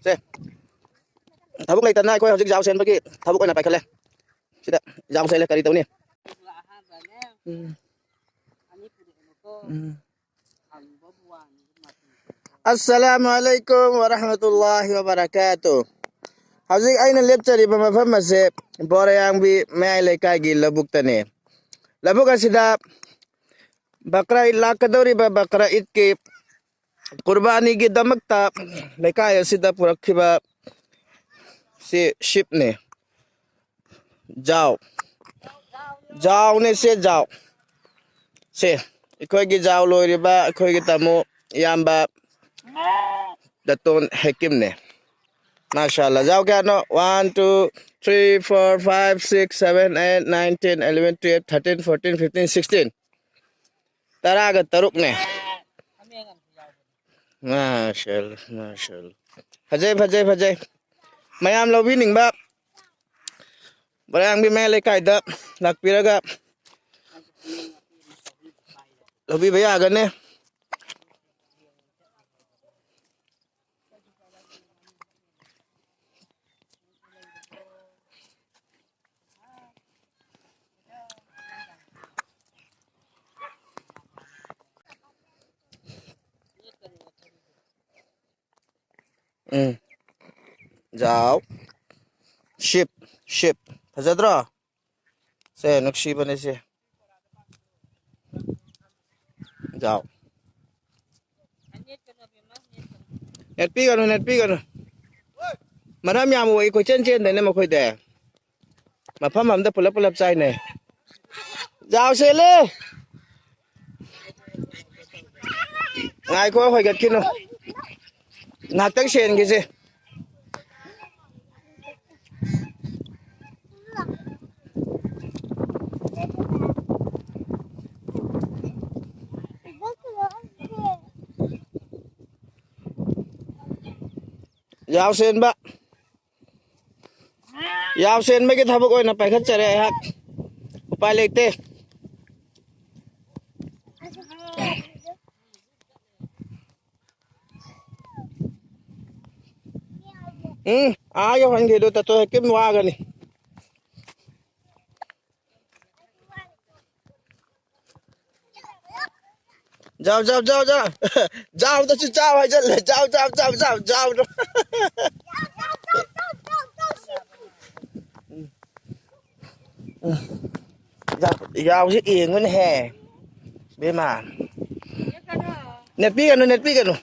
se thabo lấy tận này coi học dịch giáo sen với cái thabo coi là phải khăn lên chứ đã giáo sen là cái gì tao nè Assalamualaikum warahmatullahi wabarakatuh. Hꯧzik aina lepchariba mafam ase borayang bi mai lekai gi labuk tane labuk asida bakra id lakadoriba bakra id ki qurbani gi damakta lekai asida purakhiba si ship ne jaw ne se ikoi gi jaw loiriba ikoi gi tamo yamba daton hakim ne Mashallah. Jauh kya no? 1, 2, 3, 4, 5, 6, 7, 8, 9, 10, 11, 12, 13, 14, 15, 16. Tara agad taruk ne. Mashallah, mashallah. Hajay. Mayam lo bining ba? Barang bi mele kaida. Lakpiraga. Lobi baya agad ne. Jauh. Ship. Hajadra. Se naqshi bane se. Jauh. Net pi kanu. Maram yamu wai ko chen da ne ma khoi de. Ma pham am da pulap chai ne. Jauh se le. Ngai ko hoi gat kinu. Nak tang sen gi se. Yao sen ba yao sen mấy cái thabo na phải khất chare hak upai lekte ayo han ge do ta to kim wa ga ni Jauh Jauh ta chu jauh hai jal jauh đó Jauh chứ yên nguyên hè bên mà net pi kanu